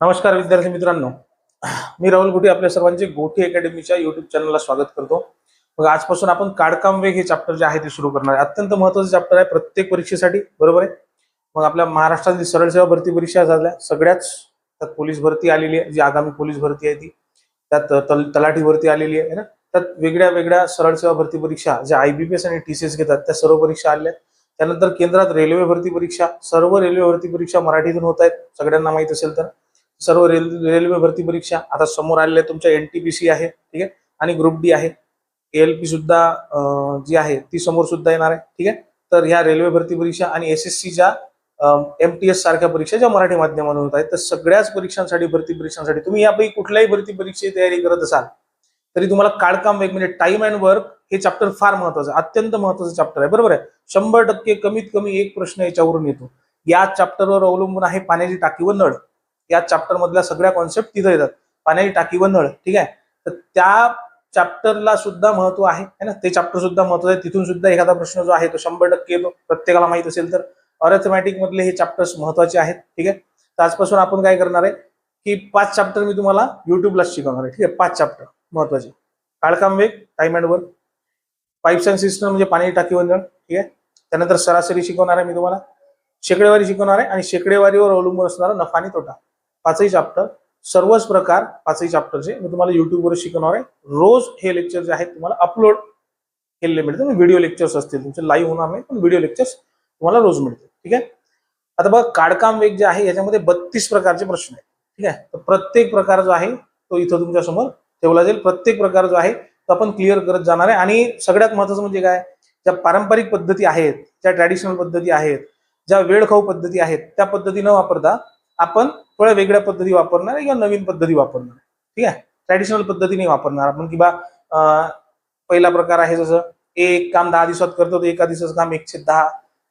नमस्कार विद्यार्थी मित्रांनो, मी राहुल गोटे आपल्या सर्वांचे गोटी अकॅडमीच्या युट्यूब चॅनलला स्वागत करतो। मग आजपासून आपण काडकाम वेग हे चॅप्टर जे आहे ते सुरू करणार आहे। अत्यंत महत्त्वाचं चॅप्टर आहे प्रत्येक परीक्षेसाठी, बरोबर आहे। मग आपल्या महाराष्ट्रातील सरळ सेवा भरती परीक्षा झाल्या सगळ्याच, त्यात पोलीस भरती आलेली आहे, जी आगामी पोलीस भरती आहे ती, त्यात तलाठी भरती आलेली आहे ना, त्यात वेगळ्या वेगळ्या सरळ सेवा भरती परीक्षा ज्या IBPS आणि TCS घेतात त्या सर्व परीक्षा आल्या। त्यानंतर केंद्रात रेल्वे भरती परीक्षा, सर्व रेल्वे भरती परीक्षा मराठीतून होत आहेत, सगळ्यांना माहित असेल तर। सर्व रेल्वे भरती परीक्षा आता समोर आलेले तुमच्या NTPC आहे, ठीक आहे, आणि ग्रुप डी आहे, ALP सुद्धा जी आहे ती समोर सुद्धा येणार आहे, ठीक आहे। तर ह्या रेल्वे भरती परीक्षा आणि SSCच्या MTS सारख्या परीक्षा ज्या मराठी माध्यमातून होत आहेत, तर सगळ्याच परीक्षांसाठी भरती परीक्षांसाठी तुम्ही यापैकी कुठल्याही भरती परीक्षेची तयारी करत असाल तरी तुम्हाला काडकाम वेग म्हणजे टाइम अँड वर्क हे चॅप्टर फार महत्वाचं आहे, अत्यंत महत्वाचं चॅप्टर आहे, बरोबर आहे। 100% कमीत कमी एक प्रश्न याच्यावरून येतो। या चॅप्टरवर अवलंबून आहे पाण्याची टाकी व नळ, या चॅप्टर मधल्या सगळ्या कॉन्सेप्ट तिथे येतात, पाण्याची टाकी व नळ, ठीक आहे। तर त्या चॅप्टरला सुद्धा महत्व आहे ना, ते चॅप्टर सुद्धा महत्वाचं आहे, तिथून सुद्धा एखादा प्रश्न जो आहे तो 100% येतो, प्रत्येकाला माहित असेल तर। अर्थमॅटिक मधले हे चॅप्टर्स महत्वाचे आहेत, ठीक आहे। तर आजपासून आपण काय करणार आहे की 5 चॅप्टर मी तुम्हाला युट्यूबला शिकवणार आहे, ठीक आहे। 5 चॅप्टर महत्वाचे, काडकाम वेग, time and work, pipes and system म्हणजे पाण्याची टाकी व नळ, ठीक आहे। त्यानंतर सरासरी शिकवणार आहे मी तुम्हाला, शेकडेवारी शिकवणार आहे, आणि शेकडेवारीवर अवलंबून असणारा नफा आणि तोटा, 5ही चॅप्टर, सर्वच प्रकार 5ही चॅप्टरचे मी तुम्हाला युट्यूबवर शिकवणार आहे। रोज हे लेक्चर जे आहेत तुम्हाला अपलोड केलेले मिळतील, व्हिडिओ लेक्चर्स असतील तुमचे, लाईव्ह होणार नाही पण व्हिडिओ लेक्चर्स तुम्हाला रोज मिळतील, ठीक आहे। आता बघा काडकाम वेग जे आहे याच्यामध्ये 32 प्रकारचे प्रश्न आहेत, ठीक आहे। तर प्रत्येक प्रकार जो आहे तो इथं तुमच्या समोर ठेवला जाईल, प्रत्येक प्रकार जो आहे तो आपण क्लिअर करत जाणार आहे। आणि सगळ्यात महत्त्वाचं म्हणजे काय, ज्या पारंपरिक पद्धती आहेत, ज्या ट्रॅडिशनल पद्धती आहेत, ज्या वेळखाऊ पद्धती आहेत, त्या पद्धती न वापरता आपण थोड्या वेगळ्या पद्धती वापरणार आहे किंवा नवीन पद्धती वापरणार आहे, ठीक आहे। ट्रॅडिशनल पद्धती नाही वापरणार आपण, किंवा पहिला प्रकार आहे जसं एक काम 10 दिवसात करतो तर एका दिवसाचं काम 1/10,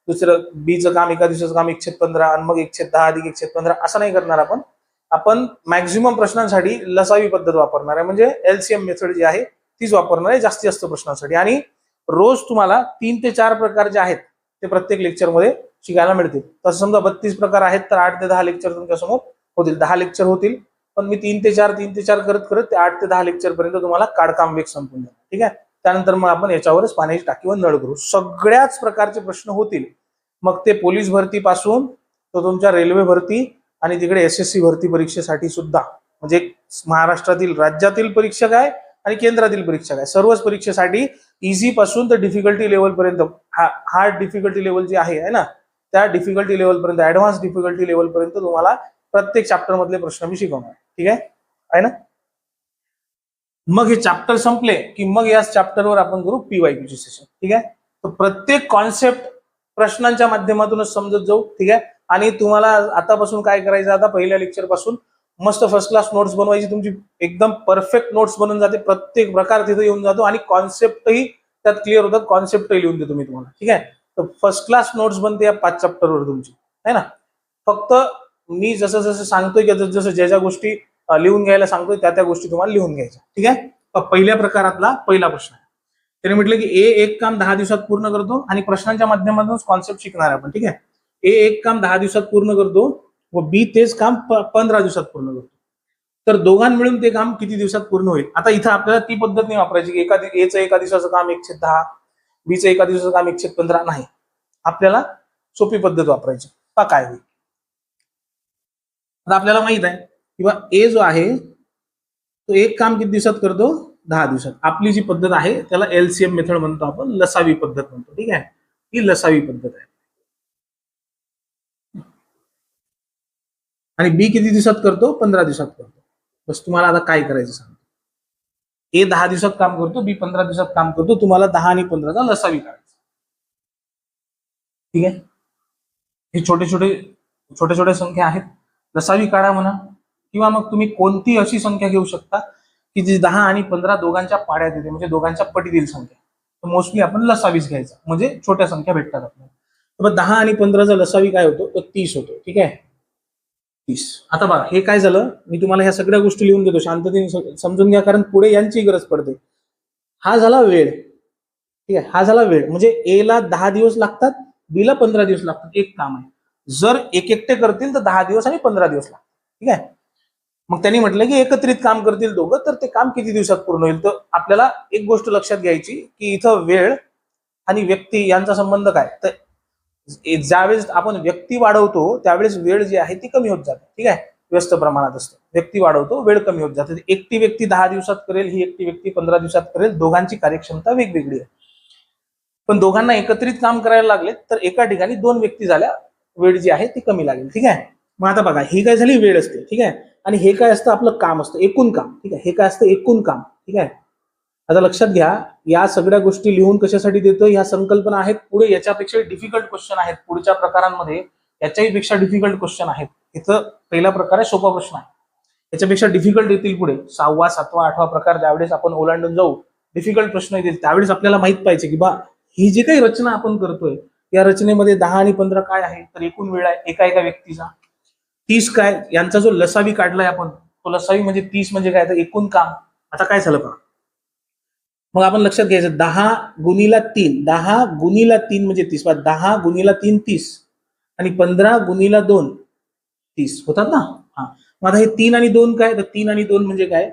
दुसरं बीचं काम एका दिवसाचं काम 1/15 आणि मग 1/10 अधिक 1/15, असं नाही करणार आपण। आपण मॅक्झिमम प्रश्नांसाठी लसावी पद्धत वापरणार आहे, म्हणजे LCM मेथड जी आहे तीच वापरणार आहे जास्तीत जास्त प्रश्नांसाठी। आणि रोज तुम्हाला 3 ते 4 प्रकार जे आहेत ते प्रत्येक लेक्चरमध्ये शिकायला मिळतील। तसं समजा 32 प्रकार आहेत तर 8 ते 10 लेक्चर तुमच्या समोर होतील, 10 लेक्चर होतील, पण मी 3 ते 4 करत करत ते 8 ते 10 लेक्चर पर्यंत तुम्हाला काडकाम वेग संपून देणार, ठीक आहे। त्यानंतर मग आपण याच्यावरच पाण्याची टाकी व नळ करू, सगळ्याच प्रकारचे प्रश्न होतील, मग ते पोलीस भरती पासून तो तुमच्या रेल्वे भरती आणि तिकडे SSC भरती परीक्षेसाठी सुद्धा, म्हणजे महाराष्ट्रातील राज्यातील परीक्षा काय आणि केंद्रातील परीक्षा काय, सर्वच परीक्षेसाठी इझी पासून तर डिफिकल्टी लेवल पर्यंत, हार्ड डिफिकल्टी लेवल जी आहे ना, त्या डिफिकल्टी लेवल पर्यंत, ऍडव्हान्स डिफिकल्टी लेवल पर्यंत तुम्हाला प्रत्येक चॅप्टर मधले प्रश्न मी शिकवणार, ठीक आहे ना। मग हे चॅप्टर संपले की मग या चॅप्टरवर आपण करू PYQ चे सेशन, ठीक आहे। तर प्रत्येक कॉन्सेप्ट प्रश्नांच्या माध्यमातूनच समजत जाऊ, ठीक आहे। आणि तुम्हाला आतापासून काय करायचं, आता पहिल्या लेक्चर पासून मस्त फर्स्ट क्लास नोट्स बनवायची, तुमची एकदम परफेक्ट नोट्स बनून जाते, प्रत्येक प्रकार तिथे येऊन जातो आणि कॉन्सेप्टही त्यात क्लिअर होतात, कॉन्सेप्टही लिहून देतो मी तुम्हाला, ठीक आहे। तर फर्स्ट क्लास नोट्स बनते या 5 चॅप्टरवर तुमची, आहे ना। फक्त मी जसं जसं सांगतोय की जसं ज्या ज्या गोष्टी लिहून घ्यायला सांगतोय त्या गोष्टी तुम्हाला लिहून घ्यायच्या, ठीक आहे। पहिल्या प्रकारातला पहिला प्रश्न आहे, त्याने म्हटलं की एक काम 10 दिवसात पूर्ण करतो, आणि प्रश्नांच्या माध्यमातून कॉन्सेप्ट शिकणार आपण, ठीक आहे। एक काम 10 दिवसात पूर्ण करतो व B तेच काम 15 दिवसात पूर्ण करतो, तर दोघां मिळून ते काम किती दिवसात पूर्ण होईल। आता इथं आपल्याला ती पद्धत नाही वापरायची की एचं एका दिवसाचं काम 1/10, Bचं एका दिवसाचं काम 1/15, नाही, आपल्याला सोपी पद्धत वापरायची। काय होईल, आता आपल्याला माहित आहे किंवा A जो आहे तो एक काम किती दिवसात करतो, 10 दिवसात। आपली जी पद्धत आहे त्याला LCM मेथड म्हणतो आपण, लसावी पद्धत म्हणतो, ठीक आहे, ही लसावी पद्धत आहे। आणि B किती दिवसात करतो, 15 दिवसात करतो। बस तुम्हाला आता काय करायचं सांगतो, A 10 दिवसात काम करतो, B 15 दिवसात काम करतो, तुम्हाला 10 आणि 15चा लसावी काढायचा, ठीक आहे। हे छोटे छोटे संख्या आहेत, लसावी काढा म्हणा, किंवा मग तुम्ही कोणती अशी संख्या घेऊ शकता की जी 10 आणि 15 दोघांच्या पाड्यात येते, म्हणजे दोघांच्या पटीतील संख्या, तर मोस्टली आपण लसावीच घ्यायचा, म्हणजे छोट्या संख्या भेटतात आपल्याला। तर 10 आणि 15चा लसावी काय होतो, तो 30 होतो, ठीक आहे, 30। आता बघा हे काय झालं, मी तुम्हाला ह्या सगळ्या गोष्टी लिहून देतो, शांततेने समजून घ्या, कारण पुढे यांची गरज पडते। हा झाला वेळ, ठीक आहे, हा झाला वेळ, म्हणजे A ला 10 दिवस लागतात, B ला 15 दिवस लागतात, एक काम आहे। जर एक एकटे करतील तर 10 दिवस आणि 15 दिवस लागतात, ठीक आहे। मग त्यांनी म्हटलं की एकत्रित काम करतील दोघं, तर ते काम किती दिवसात पूर्ण होईल. तर आपल्याला एक गोष्ट लक्षात घ्यायची की इथं वेळ आणि व्यक्ती यांचा संबंध काय. तर ज्यावेळेस आपण व्यक्ती वाढवतो त्यावेळेस वेळ जी आहे ती कमी होत जाते. ठीक आहे, व्यस्त प्रमाणात असतं. व्यक्ती वाढवतो, वेळ कमी होत जाते. एकटी व्यक्ती 10 दिवसात करेल, ही एकटी व्यक्ती 15 दिवसात करेल. दोघांची कार्यक्षमता वेगवेगळी आहे. पण दोघांना एकत्रित काम करायला लागले तर एका ठिकाणी 2 व्यक्ती झाल्या, वेळ जी आहे ती कमी लागेल. ठीक आहे, मग आता बघा, ही काय झाली वेळ असते. ठीक आहे, आणि हे काय असतं आपलं काम असतं, एकूण काम. ठीक आहे, हे काय असतं एकूण काम. ठीक आहे, आता लक्षात घ्या, या सगळ्या गोष्टी लिहून कशासाठी देतो, ह्या संकल्पना आहेत. पुढे याच्यापेक्षा डिफिकल्ट क्वेश्चन आहेत पुढच्या प्रकारांमध्ये, याच्याही पेक्षा डिफिकल्ट क्वेश्चन आहेत. इथं पहिला प्रकार आहे, सोपा प्रश्न आहे. याच्यापेक्षा डिफिकल्ट येतील पुढे 6वा 7वा 8वा प्रकार ज्यावेळेस आपण ओलांडून जाऊ, डिफिकल्ट प्रश्न येतील. त्यावेळेस आपल्याला माहित पाहिजे की बा ही जी काही रचना आपण करतोय या रचनेमध्ये 10 आणि 15 काय आहे, तर एकूण वेळ आहे एका एका व्यक्तीचा. 30 काय, यांचा जो लसावी काढलाय आपण, तो लसावी म्हणजे 30 म्हणजे काय, तर एकूण काम. आता काय झालं का, मग आपण लक्षात घ्यायचं 10 गुणीला 3, 10 गुणीला 3 म्हणजे 30, 10 गुणीला 3 30 आणि 15 गुणीला 2 30 होतात ना. हा, मग आता हे 3 आणि 2 काय, तर 3 आणि 2 म्हणजे काय,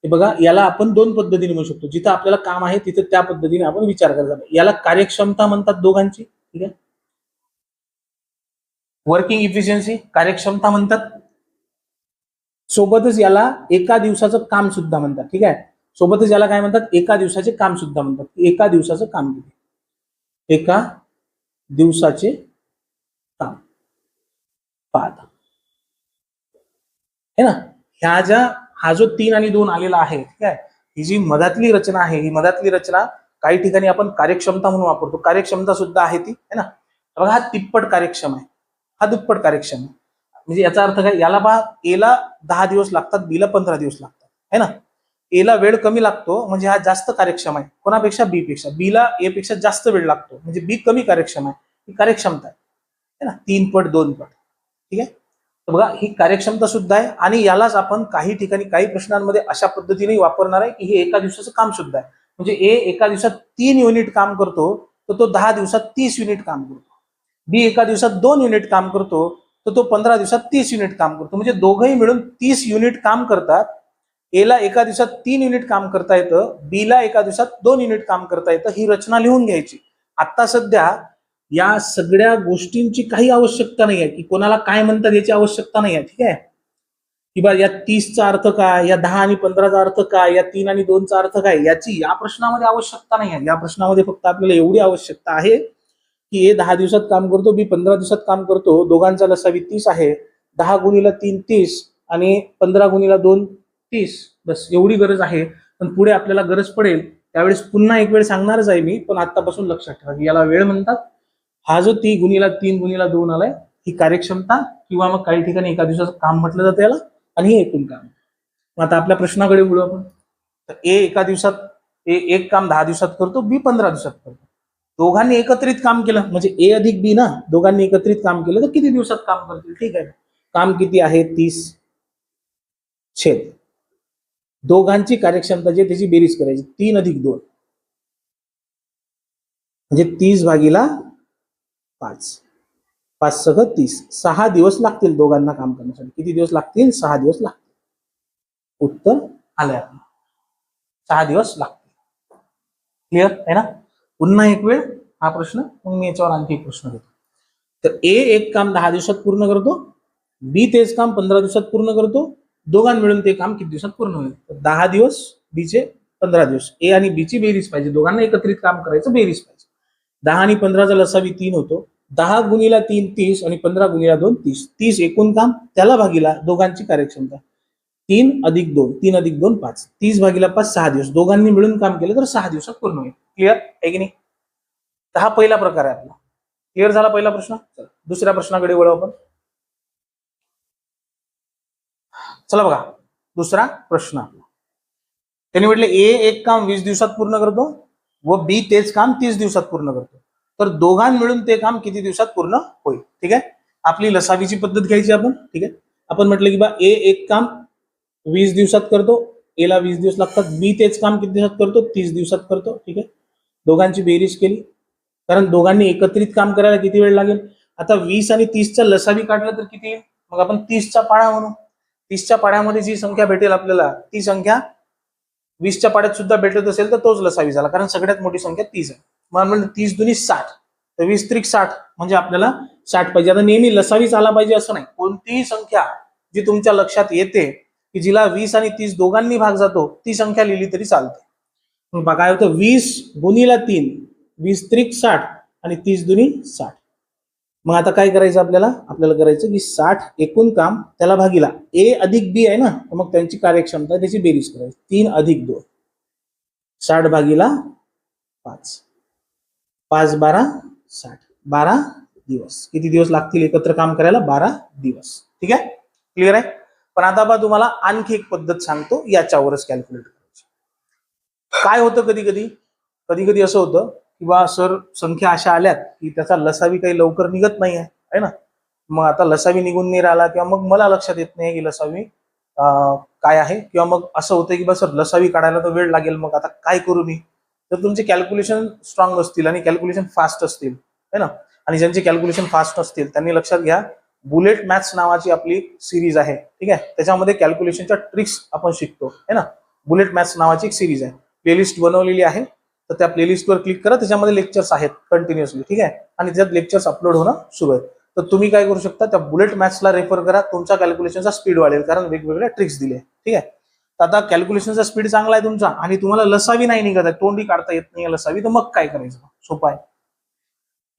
हे बघा, याला आपण 2 पद्धतीने म्हणू शकतो. जिथं आपल्याला काम आहे तिथं त्या पद्धतीने आपण विचार करायचा. याला कार्यक्षमता म्हणतात दोघांची. ठीक आहे, वर्किंग इफिशियन्सी कार्यक्षमता म्हणतात. सोबतच याला एका दिवसाचं काम सुद्धा म्हणतात. ठीक आहे, सोबतच याला काय म्हणतात, एका दिवसाचे काम सुद्धा म्हणतात. एका दिवसाचं काम किती, एका दिवसाचे काम पाहता है ना. हा जो 3 आणि 2 आलेला आहे, ठीक आहे, ही जी मधातली रचना आहे, ही मधातली रचना काही ठिकाणी आपण कार्यक्षमता म्हणून वापरतो. कार्यक्षमता सुद्धा आहे ती, है ना. बघा, हा तिप्पट कार्यक्षम आहे, हा दुप्पट कार्यक्षम आहे. म्हणजे याचा अर्थ काय, याला बा एला 10 दिवस लागतात, बीला 15 दिवस लागतात, है ना. एला वेळ कमी लागतो म्हणजे हा जास्त कार्यक्षम आहे कोणापेक्षा, बी पेक्षा. बीला ए पेक्षा जास्त वेळ लागतो म्हणजे बी कमी कार्यक्षम आहे. ही कार्यक्षमता आहे ना, 3 पट 2 पट. ठीक आहे, तर बघा ही कार्यक्षमता सुद्धा आहे. आणि यालाच आपण काही ठिकाणी काही प्रश्नांमध्ये अशा पद्धतीने वापरणार आहे की हे एका दिवसाचं काम सुद्धा आहे. म्हणजे ए एका दिवसात 3 युनिट काम करतो तर तो 10 दिवसात 30 युनिट काम करतो. बी एका दिवसात 2 युनिट काम करतो तर तो 15 दिवसात 30 युनिट काम करतो. म्हणजे दोघंही मिळून 30 युनिट काम करतात. एला एका दिवसात 3 युनिट काम करता येतं, बीला एका दिवसात 2 युनिट काम करता येतं. ही रचना लिहून घ्यायची. आता सध्या या सगळ्या गोष्टींची काही आवश्यकता नाही आहे की कोणाला काय म्हणतात याची आवश्यकता नाही आहे. ठीक आहे, की बा या 30चा अर्थ काय, या 10 आणि 15चा अर्थ काय, या 3 आणि 2चा अर्थ काय, याची या प्रश्नामध्ये आवश्यकता नाही आहे. या प्रश्नामध्ये फक्त आपल्याला एवढी आवश्यकता आहे की ए 10 दिवसात काम करतो, बी 15 दिवसात काम करतो, दोघांचा लसावी 30 आहे. 10 गुणीला 3 30 आणि 15 गुणीला 2 30. बस एवढी गरज आहे. पण पुढे आपल्याला गरज पडेल त्यावेळेस पुन्हा एक वेळ सांगणारच आहे मी, पण आतापासून लक्षात ठेवा की याला वेळ म्हणतात. हा जो 3 गुणीला 3 गुणीला 2 आलाय ही कार्यक्षमता किंवा मग काही ठिकाणी एका दिवसाचं काम म्हटलं जातं याला, आणि हे एकूण काम. मग आता आपल्या प्रश्नाकडे बोलू आपण. तर ए एका दिवसात एक काम 10 दिवसात करतो, बी 15 दिवसात करतो. दोघांनी एकत्रित काम केलं म्हणजे ए अधिक बी ना, दोघांनी एकत्रित काम केलं तर किती दिवसात काम करतील. ठीक आहे, काम किती आहे 30 छेद दोघांची कार्यक्षमता जी त्याची बेरीज करायची 3 अधिक 2 म्हणजे 30 भागीला 5, 5 सह 30. 6 दिवस लागतील दोघांना काम करण्यासाठी. किती दिवस लागतील, 6 दिवस लागतील. उत्तर आलंय आपलं, 6 दिवस लागतील. क्लिअर आहे ना. पुन्हा एक वेळ हा प्रश्न, मग मी याच्यावर आणखी एक प्रश्न घेतो. तर ए एक काम 10 दिवसात पूर्ण करतो, बी तेच काम 15 दिवसात पूर्ण करतो. दोघां मिळून ते काम किती दिवसात पूर्ण होईल, तर 10 दिवस, बीचे 15 दिवस. ए आणि बीची बेरीज पाहिजे, दोघांना एकत्रित काम करायचं, बेरीज पाहिजे. 10 आणि 15चा लसावी 3 होतो. 10 गुणीला 3 30 आणि 15 गुणीला 2 30. 30 एकूण काम, त्याला भागीला दोघांची कार्यक्षमता 3 अधिक 2, 3 अधिक 2 5. 30 भागीला 5 6 दिवस. दोघांनी मिळून काम केलं तर 6 दिवसात पूर्ण होईल. क्लिअर आहे की नाही. तर हा पहिला प्रकार आहे आपला. क्लिअर झाला पहिला प्रश्न. चला दुसऱ्या प्रश्नाकडे वळू आपण. चला बघा दुसरा प्रश्न आपला. त्यांनी म्हटलं ए एक काम 20 दिवसात पूर्ण करतो व बी तेच काम 30 दिवसात पूर्ण करतो, तर दोघां मिळून ते काम किती दिवसात पूर्ण होईल. ठीक आहे, आपली लसावीची पद्धत घ्यायची आपण. ठीक आहे, आपण म्हटलं की बा ए एक काम 20 दिवसात करतो, एला 20 दिवस लागतात, बी तेच काम किती दिवसात करतो, 30 दिवसात करतो. ठीक आहे, दोघांची बेरीज केली, कारण दोघांनी एकत्रित काम करायला किती वेळ लागेल. आता 20 आणि 30चा लसावी काढला तर किती येईल, मग आपण 30चा पाढा म्हणू. 30च्या पाड्यामध्ये जी संख्या भेटेल आपल्याला ती संख्या 20च्या पाड्यात सुद्धा भेटत असेल तर तोच लसावी झाला, कारण सगळ्यात मोठी संख्या 30 आहे. मग म्हणजे 30 दुनी 60, तर 20 त्रिक 60 म्हणजे आपल्याला 60 पाहिजे. आता नेहमी लसावीच आला पाहिजे असं नाही. कोणतीही संख्या जी तुमच्या लक्षात येते की जिला 20 आणि 30 दोघांनी भाग जातो ती संख्या लिहिली तरी चालते. मग बघा काय होतं, 20 गुणीला 3, 20 त्रिक 60 आणि 30 दुनी 60. मग आता काय करायचं आपल्याला करायचं की 60 एकूण काम त्याला भागीला ए अधिक बी आहे ना, तर मग त्यांची कार्यक्षमता त्याची बेरीज करायची. 3 अधिक 2, 60 भागीला 5, 5 12 60, 12 दिवस. किती दिवस लागतील एकत्र काम करायला? 12 दिवस. ठीक आहे, क्लिअर आहे. पण आता बा तुम्हाला आणखी एक पद्धत सांगतो, याच्यावरच कॅल्क्युलेट करायची. काय होतं कधी कधी असं होतं की बा सर संख्या अशा आल्यात की त्याचा लसावी काही लवकर निघत नाही आहे ना. मग आता लसावी निघून नाही राहिला किंवा मग मला लक्षात येत नाही की लसावी काय आहे, किंवा मग असं होतं की बा सर लसावी काढायला तर वेळ लागेल, मग आता काय करू मी? तर तुमचे कॅल्क्युलेशन स्ट्रॉंग असतील आणि कॅल्क्युलेशन फास्ट असतील है ना, आणि ज्यांचे कॅल्क्युलेशन फास्ट असतील त्यांनी लक्षात घ्या, बुलेट मॅथ्स नावाची आपली सिरीज आहे. ठीक आहे, त्याच्यामध्ये कॅल्क्युलेशनच्या ट्रिक्स आपण शिकतो है ना. बुलेट मॅथ्स नावाची एक सिरीज आहे, प्लेलिस्ट बनवलेली आहे, तर त्या प्लेलिस्टवर क्लिक करा, त्याच्यामध्ये लेक्चर्स आहेत कंटिन्युअसली. ठीक आहे, आणि त्यात लेक्चर्स अपलोड होणं सुरू आहे. तर तुम्ही काय करू शकता, त्या बुलेट मॅथ्सला रेफर करा, तुमच्या कॅल्क्युलेशनचा स्पीड वाढेल, कारण वेगवेगळ्या ट्रिक्स दिले. ठीक आहे, तर आता कॅल्क्युलेशनचा स्पीड चांगला आहे तुमचा आणि तुम्हाला लसावी नाही निघत आहे, तोंडी काढता येत नाही लसावी, तर मग काय करायचं? सोपं आहे.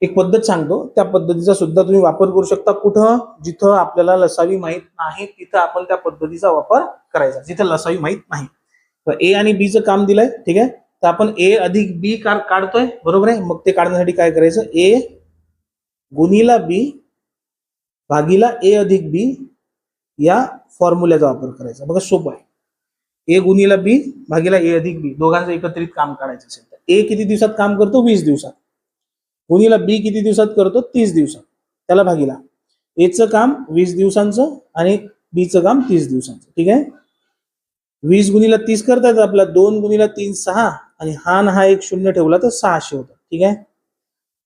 एक पद्धत सांगतो, त्या पद्धतीचा सुद्धा तुम्ही वापर करू शकता. कुठं? जिथं आपल्याला लसावी माहित नाही तिथं आपण त्या पद्धतीचा वापर करायचा, जिथं लसावी माहित नाही. तर ए आणि बी चं काम दिलंय. ठीक आहे, तर आपण ए अधिक बी काढतोय, बरोबर आहे. मग ते काढण्यासाठी काय करायचं, ए गुणीला बी भागीला ए अधिक बी या फॉर्म्युल्याचा वापर करायचा. बघा सोपं आहे. ए गुणीला बी भागीला ए अधिक बी दोघांचं एकत्रित काम काढायचं असेल तर ए किती दिवसात काम करतो? 20 दिवसात. गुणीला बी किती दिवसात करतो? 30 दिवसात. त्याला भागीला एचं काम 20 दिवसांचं आणि बीचं काम 30 दिवसांचं. ठीक आहे, 20 गुणीला 30 करतात आपला, 2 गुणीला 3 6, आणि हा एक शून्य ठेवला तर 600 होतात. ठीक आहे,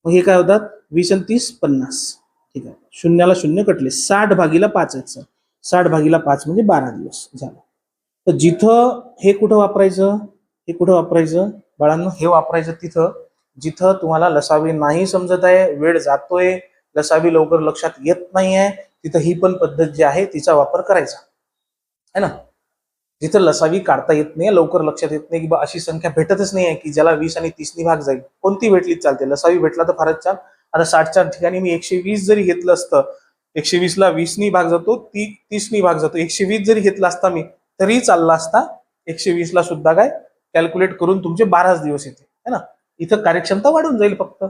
मग हे काय होतात? 20 आणि 30 50. ठीक आहे, शून्याला शून्य कटले. 60 भागीला 5 आहेत. 60 भागीला 5 म्हणजे 12 दिवस झालं. तर जिथं हे कुठं वापरायचं बाळांनो? हे वापरायचं तिथं जिथं तुम्हाला लसावी नाही समजत आहे, वेळ जातोय, लसावी लवकर लक्षात येत नाहीये, तिथं ही पण पद्धत जी आहे तिचा वापर करायचा है ना. जिथं लसावी काढता येत नाही, लवकर लक्षात येत नाही की बा अशी संख्या भेटतच नाही आहे की ज्याला 20 आणि 30 भाग जाईल, कोणती भेटलीच चालते, लसावी भेटला तर फारच छान. आता 60च्या ठिकाणी मी 120 जरी घेतलं असतं, 120ला 20 भाग जातो, 30 भाग जातो, 120 जरी घेतला असता मी तरी चालला असता. 120ला सुद्धा काय कॅल्क्युलेट करून तुमचे 12 दिवस येते है ना. इथं कार्यक्षमता वाढून जाईल फक्त.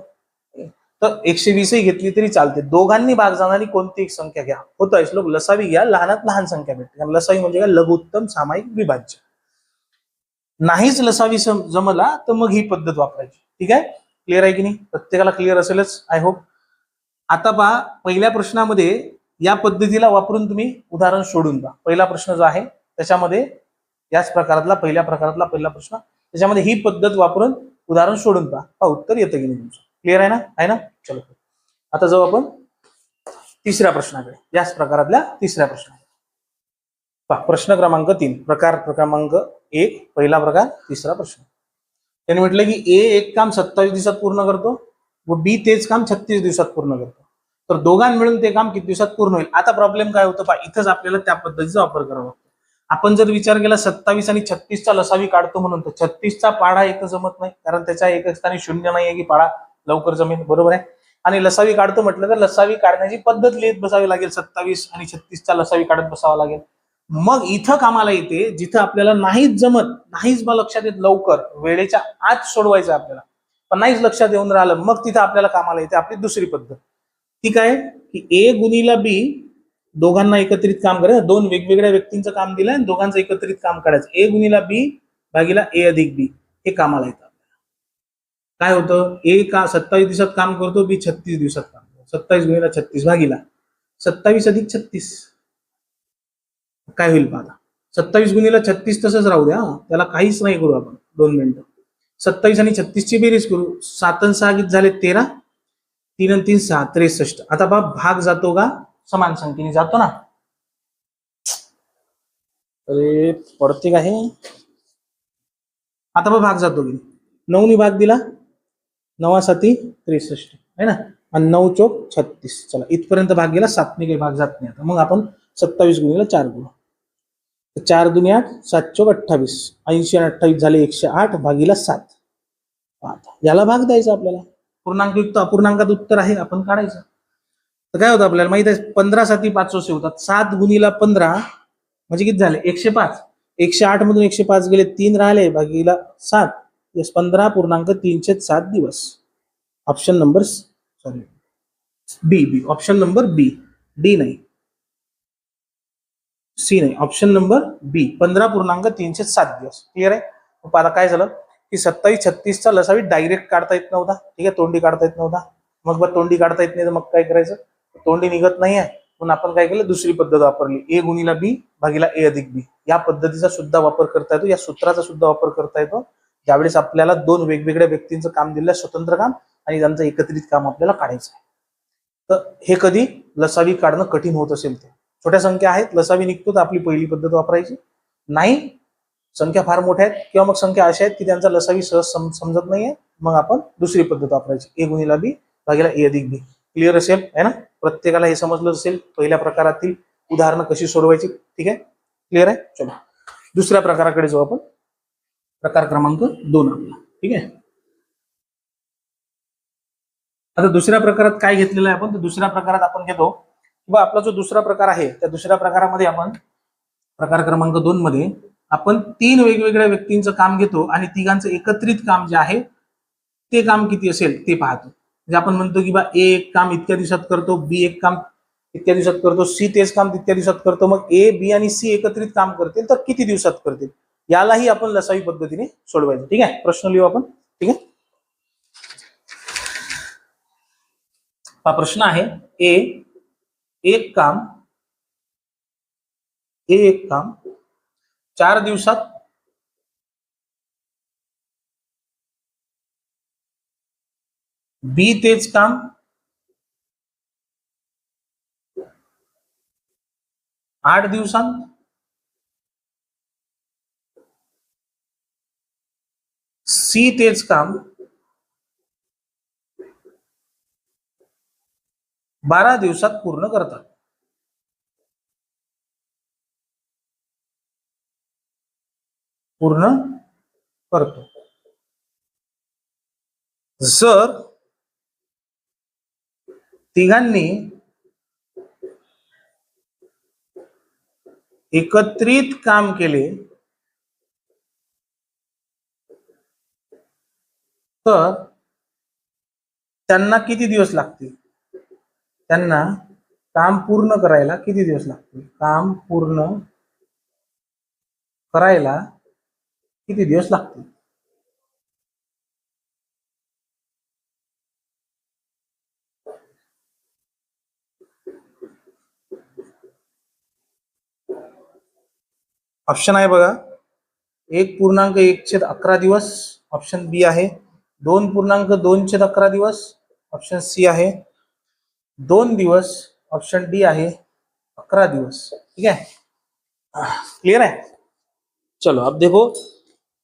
तर 120 घेतली तरी चालते, दोघांनी भाग जाणारी कोणती एक संख्या घ्या. होतं श्लोक, लसावी घ्या, लहानात लहान संख्या भेटते. लसावी म्हणजे काय? लघुत्तम सामायिक विभाज्य. नाहीच लसावी जमला तर मग ही पद्धत वापरायची. ठीक आहे, क्लिअर आहे की नाही? प्रत्येकाला क्लिअर असेलच आय होप. आता पहा, पहिल्या प्रश्नामध्ये या पद्धतीला वापरून तुम्ही उदाहरण सोडून पहा. पहिला प्रश्न जो आहे त्याच्यामध्ये याच प्रकारातला पहिल्या प्रकारातला पहिला प्रश्न, त्याच्यामध्ये ही पद्धत वापरून उदाहरण सोडून पहा, उत्तर येतं की नाही तुमचं. क्लिअर आहे ना? चलो, आता जाऊ आपण तिसऱ्या प्रश्नाकडे. याच प्रकारातल्या तिसऱ्या प्रश्नाकडे पहा. प्रश्न क्रमांक 3, प्रकार क्रमांक 1, पहिला प्रकार, तिसरा प्रश्न. त्यांनी म्हटलं की ए एक काम 27 दिवसात पूर्ण करतो व बी तेच काम 36 दिवसात पूर्ण करतो, तर दोघां मिळून ते काम किती दिवसात पूर्ण होईल? आता प्रॉब्लेम काय होतं पहा, इथंच आपल्याला त्या पद्धतीचा वापर करावा लागतो. आपण जर विचार केला 27 आणि 36चा लसावी काढतो म्हणून, तर 36चा पाढा एक जमत नाही, कारण त्याच्या एक स्थानी शून्य नाही आहे की पाढा लवकर जमेल, बरोबर आहे. आणि लसावी काढतो म्हटलं तर लसावी काढण्याची पद्धत लिहित बसावी लागेल, 27 आणि 36चा लसावी काढत बसावा लागेल. मग इथं कामाला येते जिथं आपल्याला नाहीच जमत, नाहीच बा लक्षात येत, लवकर वेळेच्या आत सोडवायचं आपल्याला, पण नाहीच लक्षात येऊन राहिलं, मग तिथं आपल्याला कामाला येते आपली दुसरी पद्धत. ठीक आहे, की ए गुणीला बी दोघांना एकत्रित काम करायचं. दोन वेगवेगळ्या व्यक्तींचं काम दिलंय आणि दोघांचं एकत्रित काम करायचं. ए गुणीला बी भागीला ए अधिक बी हे कामाला येतं. काय होतं, ए का 27 दिवसात काम करतो, बी 36 दिवसात काम करतो. 27 गुणीला 36 भागीला 27 अधिक 36 काय होईल पाहता. 27 गुणीला 36 तसंच राहू द्या, त्याला काहीच नाही करू आपण. 2 मिनिटं. 27 आणि 36 ची बेरीज करू. 7 आणि 6 किती झाले? 13. 3 आणि 3 6, 63. आता बा भाग जातो का? समान संख्येने जातो ना. अरे पडते का हे? आता बघ भाग जातो की 9 भाग दिला, 9 7 63 आहे ना, आणि 9 चौक 36. चला इथपर्यंत भाग गेला, 7 ने काही भाग जात नाही. आता मग आपण 27 गुणिले 4 करू. 4 दुनी 8, 7 चौक 28, 80 आणि 28 झाले 108 भागीला 7. याला भाग द्यायचा आपल्याला. पूर्णांकयुक्त अपूर्णांकात उत्तर आहे, आपण काढायचं. तर काय होतं आपल्याला माहित आहे, 15 7 500 होतात. 7 गुणीला 15 म्हणजे किती झाले? 105. 108 मधून 105 गेले, 3 राहिले भागीला 7. 15.307 दिवस. ऑप्शन नंबर सॉरी बी. ऑप्शन नंबर बी. डी नाही, सी नाही, ऑप्शन नंबर बी. 15.307 दिवस. क्लिअर आहे? आता काय झालं की 27 36चा लसावी डायरेक्ट काढता येत नव्हता. ठीक आहे, तोंडी काढता येत नव्हता. मग तोंडी काढता येत नाही तर मग काय करायचं? तोंडी निघत नाही आहे म्हणून आपण काय केलं, दुसरी पद्धत वापरली. ए गुणीला बी भागीला ए अधिक बी. या पद्धतीचा सुद्धा वापर करता येतो, या सूत्राचा सुद्धा वापर करता येतो ज्यावेळेस आपल्याला दोन वेगवेगळ्या व्यक्तींचं काम दिलं, स्वतंत्र काम, आणि त्यांचं एकत्रित काम आपल्याला काढायचं आहे. तर हे कधी लसावी काढणं कठीण होत असेल ते. छोट्या संख्या आहेत, लसावी निघतो तर आपली पहिली पद्धत वापरायची. नाही, संख्या फार मोठ्या आहेत किंवा मग संख्या अशा आहेत की त्यांचा लसावी सहज समजत नाहीये, मग आपण दुसरी पद्धत वापरायची. ए गुणीला बी भागीला ए अधिक बी. क्लिअर असेल आहे ना? प्रत्येकाला हे समजलं असेल पहिल्या प्रकारातील उदाहरणं कशी सोडवायची. ठीक आहे, क्लिअर आहे? चलो दुसऱ्या प्रकाराकडे जाऊ आपण. प्रकार क्रमांक 2 आपला. ठीक आहे, आता दुसऱ्या प्रकारात काय घेतलेलं आहे आपण? तर दुसऱ्या प्रकारात आपण घेतो किंवा आपला जो दुसरा प्रकार आहे त्या दुसऱ्या प्रकारामध्ये आपण प्रकार क्रमांक 2 मध्ये आपण 3 वेगवेगळ्या व्यक्तींचं काम घेतो आणि तिघांचं एकत्रित काम जे आहे ते काम किती असेल ते पाहतो. म्हणजे आपण म्हणतो की बा ए एक काम इतक्या दिवसात करतो, बी एक काम इतक्या दिवसात करतो, सी तेच काम तितक्या दिवसात करतो. मग ए बी आणि सी एकत्रित काम करतील तर किती दिवसात करतील? यालाही आपण लसावी पद्धतीने सोडवायचं. ठीक आहे, प्रश्न लिहू आपण. ठीक आहे, हा प्रश्न आहे. ए एक काम 4 दिवसात बी तेच काम 8 दिवसांत सी तेच काम 12 दिवसात पूर्ण करतात. पूर्ण करतो. जर तिघांनी एकत्रित काम केले तर त्यांना किती दिवस लागतील? त्यांना काम पूर्ण करायला किती दिवस लागतील? काम पूर्ण करायला किती दिवस लागतील? ऑप्शन आहे बघा, 1.1/11 दिवस ऑप्शन बी आहे, 2.2/11 दिवस ऑप्शन सी आहे, 2 दिवस ऑप्शन डी आहे, 11 दिवस. ठीक आहे, क्लियर है? चलो अब देखो,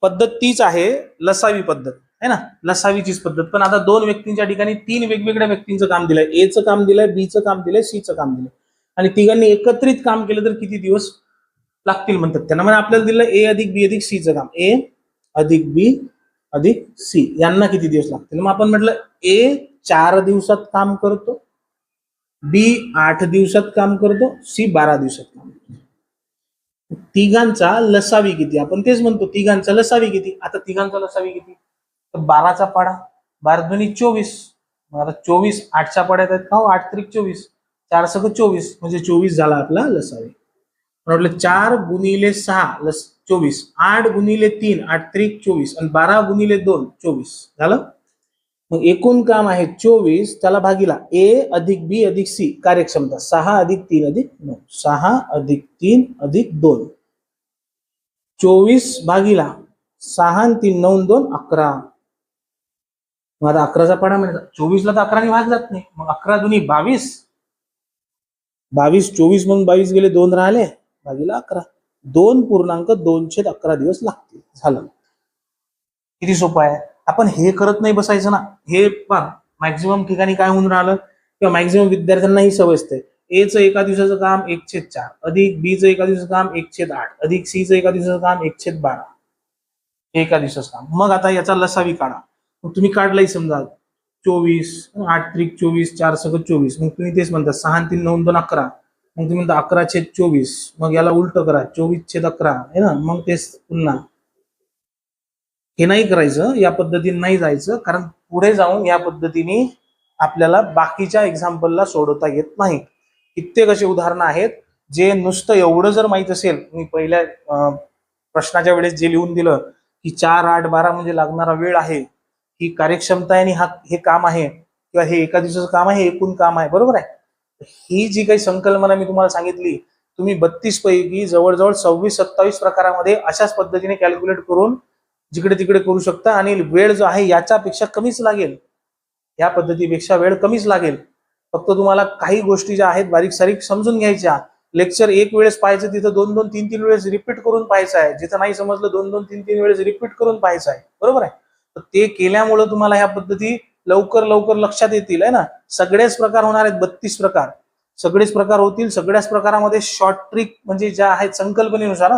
पद्धत तीच आहे, लसावी पद्धत है ना, लसावीचीच पद्धत. पण आता दोन व्यक्तींच्या ठिकाणी 3 वेगवेगळ्या व्यक्तींचं काम दिलंय. ए चं काम दिलंय, बी चं काम दिलंय, सी चं काम दिलंय, आणि तिघांनी एकत्रित काम केलं तर किती दिवस लागतील म्हणतात त्यांना. म्हणजे आपल्याला दिलं ए अधिक बी अधिक सी चं काम, ए अधिक बी अधिक सी, यांना किती दिवस लागतील? मग आपण म्हटलं ए 4 दिवसात काम करतो, बी 8 दिवसात काम करतो, सी 12 दिवसात काम करतो. तिघांचा लसावी किती? आपण तेच म्हणतो तिघांचा लसावी किती. आता तिघांचा लसावी किती? तर 12चा पाडा, 12 दुनी 24. मग आता 24 8च्या पाड्यात आहेत का? 8 त्रिक 24, 4 सक 24, म्हणजे 24 झाला आपला लसावी. म्हटलं 4 गुणिले 6 24, 8 गुणिले 3 8 त्रिक 24, आणि 12 गुणिले 2 24 झालं. मग एकूण काम आहे 24, त्याला भागीला ए अधिक बी अधिक सी, कार्यक्षमता 6 अधिक 3 अधिक 9, 6 अधिक 3 अधिक 2, 24 भागीला 6 आणि 3 9 2 11. मग आता 11चा पाडा म्हणजे 24ला तर 11ने भाग जात नाही, मग 11 दुनी 22, 22 24 मधून 22 गेले 2 राहिले भागीला 11. 2.211 दिवस लागतील. झालं. किती सोपं आहे. आपण हे करत नाही बसायचं ना. हे पहा मॅक्झिमम ठिकाणी काय होऊन राहिलं किंवा मॅक्झिमम विद्यार्थ्यांना ही सवय असते. एचं एका दिवसाचं काम 1/4 अधिक बीचं एका दिवसाचं काम 1/8 अधिक सीचं एका दिवसाचं काम 1/12 एका दिवसाचं काम. मग आता याचा लसावी काढा. मग तुम्ही काढलाही समजा 24 8 त्रिक 24 4 सगळं 24. मग तुम्ही तेच म्हणता 6 आणि 3 9 2 11. मग तुम्ही म्हणता 11/24. मग याला उलट करा 24/11 आहे ना. मग तेच पुन्हा हे नाही करायचं. या पद्धतीने नाही जायचं. कारण पुढे जाऊन या पद्धतीने आपल्याला बाकीच्या एक्झाम्पलला सोडवता येत नाही. कित्येक असे उदाहरणं आहेत जे नुसतं एवढं जर माहित असेल. मी पहिल्या प्रश्नाच्या वेळेस जे लिहून दिलं की 4 8 12 म्हणजे लागणारा वेळ आहे, ही कार्यक्षमता आहे आणि हे काम आहे किंवा हे एका दिवसाचं काम आहे, एकूण काम आहे. बरोबर आहे. ही जी काही संकल्पना मी तुम्हाला सांगितली, तुम्ही 32 पैकी जवळजवळ 26-27 प्रकारामध्ये अशाच पद्धतीने कॅल्क्युलेट करून जिकडे तिकडे करू शकता आणि वेळ जो आहे याच्यापेक्षा कमीच लागेल. या पद्धतीपेक्षा वेळ कमीच लागेल. फक्त तुम्हाला काही गोष्टी ज्या आहेत बारीक सारीक समजून घ्यायच्या. लेक्चर एक वेळेस पाहायचं, तिथं 2-2 3-3 वेळेस रिपीट करून पाहायचं आहे. जिथं नाही समजलं 2-2 3-3 वेळेस रिपीट करून पाहायचं आहे. बरोबर आहे. तर ते केल्यामुळे तुम्हाला ह्या पद्धती लवकर लवकर लक्षात येतील आहे ना. सगळेच प्रकार होणार आहेत. 32 प्रकार सगळेच प्रकार होतील. सगळ्याच प्रकारामध्ये शॉर्ट ट्रिक म्हणजे ज्या आहेत संकल्पनेनुसार.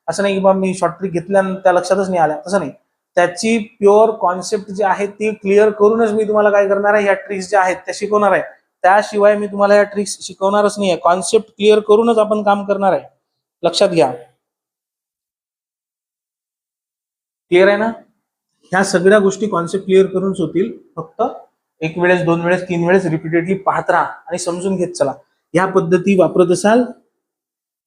असं नाही की बा मी शॉर्ट ट्रिक घेतल्या त्या लक्षातच नाही आल्या, तसं नाही. त्याची प्युअर कॉन्सेप्ट जी आहे ती क्लिअर करूनच मी तुम्हाला काय करणार आहे, या ट्रिक्स ज्या आहेत त्या शिकवणार आहे. त्याशिवाय मी तुम्हाला या ट्रिक्स शिकवणारच नाही आहे. कॉन्सेप्ट क्लिअर करूनच आपण काम करणार आहे. लक्षात घ्या. क्लिअर आहे ना. ह्या सगळ्या गोष्टी कॉन्सेप्ट क्लिअर करूनच होतील. फक्त एक वेळेस 2 वेळेस 3 वेळेस रिपीटेडली पाहत राहा आणि समजून घेत चला. या पद्धती वापरत असाल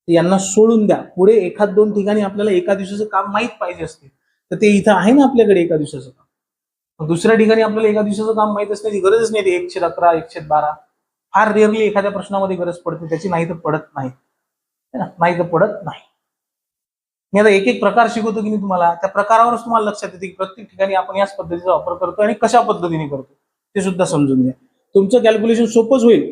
यांना सोडून द्या. पुढे एखाद 2 ठिकाणी आपल्याला एका दिवसाचं काम माहीत पाहिजे असते, तर ते इथं आहे ना आपल्याकडे एका दिवसाचं काम. दुसऱ्या ठिकाणी आपल्याला एका दिवसाचं काम माहीत असण्याची गरजच नाही. 1/11 1/12 फार रेअरली एखाद्या प्रश्नामध्ये गरज पडते. त्याची नाही तर पडत नाही, नाही तर पडत नाही. मी आता एक एक प्रकार शिकवतो की मी तुम्हाला, त्या प्रकारावरच तुम्हाला लक्षात येते की प्रत्येक ठिकाणी आपण याच पद्धतीचा वापर करतो आणि कशा पद्धतीने करतो ते सुद्धा समजून घ्या. तुमचं कॅल्क्युलेशन सोपंच होईल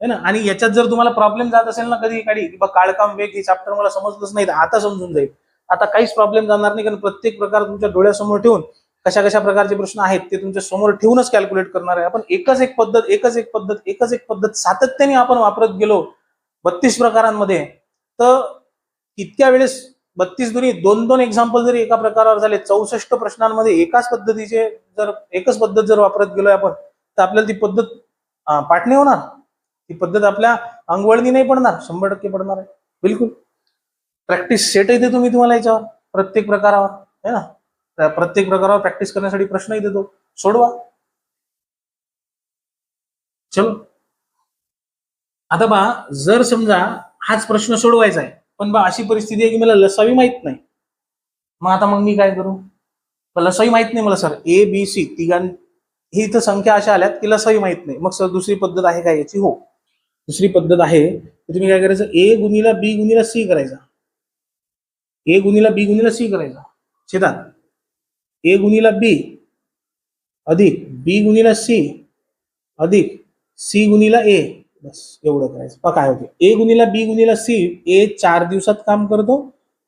है ना. आणि याच्यात जर तुम्हाला प्रॉब्लेम जात असेल ना कधी काळी की काळकाम वेग हे चॅप्टर मला समजलंच नाही, तर आता समजून जाईल. आता काहीच प्रॉब्लेम जाणार नाही. कारण प्रत्येक प्रकार तुमच्या डोळ्यासमोर ठेवून कशा कशा प्रकारचे प्रश्न आहेत ते तुमच्या समोर ठेवूनच कॅल्क्युलेट करणार आहे आपण. एकच एक पद्धत सातत्याने आपण वापरत गेलो 32 प्रकारांमध्ये, तर इतक्या वेळेस 32 दुनी 2-2 एक्झाम्पल जरी एका प्रकारावर झाले, 64 प्रश्नांमध्ये एकाच पद्धतीचे जर एकच पद्धत जर वापरत गेलोय आपण, तर आपल्याला ती पद्धत पाठ नाही होणार. ती पद्धत आपल्या अंगवळणी नाही पडणार. 100% पडणार आहे. बिलकुल. प्रॅक्टिस सेट येते तुम्ही तुम्हाला याच्यावर प्रत्येक प्रकारावर है ना. प्रत्येक प्रकारावर प्रॅक्टिस करण्यासाठी प्रश्नही देतो, सोडवा. चलो आता बा जर समजा हाच प्रश्न सोडवायचा आहे, पण बा अशी परिस्थिती आहे की मला लसावी माहित नाही. मग मी काय करू. लसावी माहित नाही मला सर, ए बी सी तिघां ही इथं संख्या अशा आल्यात की लसावी माहित नाही. मग सर दुसरी पद्धत आहे काय याची. हो दुसरी पद्धत आहे. तुम्ही काय करायचं, ए गुणीला बी गुणीला सी करायचा. ए गुणीला बी गुणीला सी करायचा छेदात. ए गुणीला बी अधिक बी गुणीला सी अधिक सी गुणीला ए. बस एवढं करायचं. पहा काय होते. ए गुणीला बी गुणीला सी. ए 4 दिवसात काम करतो,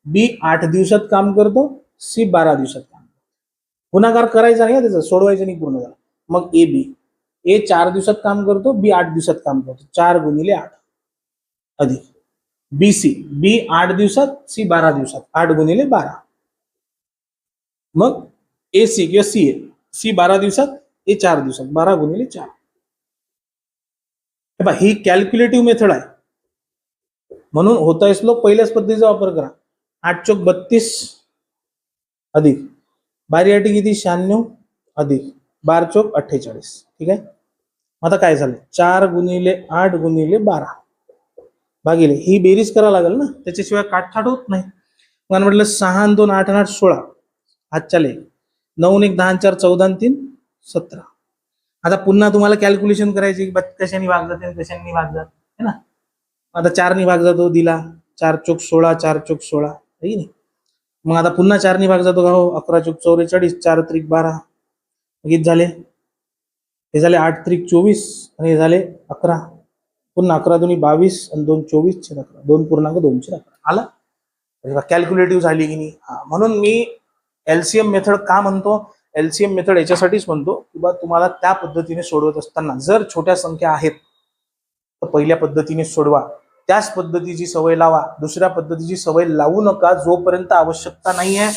बी 8 दिवसात काम करतो, सी 12 दिवसात काम करतो. गुणाकार करायचा नाही त्याचा, सोडवायचं नाही पूर्ण झाला. मग ए बी, ए 4 दिवसात काम करतो, बी 8 दिवसात काम करतो. 4 गुणिले 8 अधिक बी सी, बी 8 दिवसात, सी 12 दिवसात. 8 गुणिले 12. मग ए सी किंवा सी ए, सी 12 दिवसात, ए 4 दिवसात. 12 गुणिले 4. ही कॅल्क्युलेटिव्ह मेथड आहे. म्हणून होता श्लोक पहिल्याच पद्धतीचा वापर करा. 8 चोक 32 अधिक बारी आठी किती 96 अधिक 12 चोक 48. ठीक आहे. आता काय झालं, 4 गुणिले 8 गुणिले 12 भागिले ही बेरीज करावं लागेल ना, त्याच्याशिवाय काटछाट होत नाही. मग म्हटलं 6 आणि 2 8 आणि 8 16 हात चाले. 9 1 10 4 14 आणि 3 17. आता पुन्हा तुम्हाला कॅल्क्युलेशन करायची कशाने भाग जाते कशाने भाग जात है ना. आता 4 ने भाग जातो दिला, 4 चोक 16 4 चोक 16 आहे नाही. मग आता पुन्हा 4 ने भाग जातो का हो, 11 चोक 44 4 त्रिक 12 किती झाले. हे झाले 8 त्रिक 24 आणि हे झाले 11. पुन्हा 11 दोन्ही 22 आणि 2 24 11 2.211 आला. कॅल्क्युलेटिव्ह झाली की नाही. म्हणून मी एलसीएम मेथड का म्हणतो, एलसीएम मेथड याच्यासाठीच म्हणतो की बा तुम्हाला त्या पद्धतीने सोडवत असताना जर छोट्या संख्या आहेत तर पहिल्या पद्धतीने सोडवा, त्याच पद्धतीची सवय लावा. दुसऱ्या पद्धतीची सवय लावू नका जोपर्यंत आवश्यकता नाही आहे.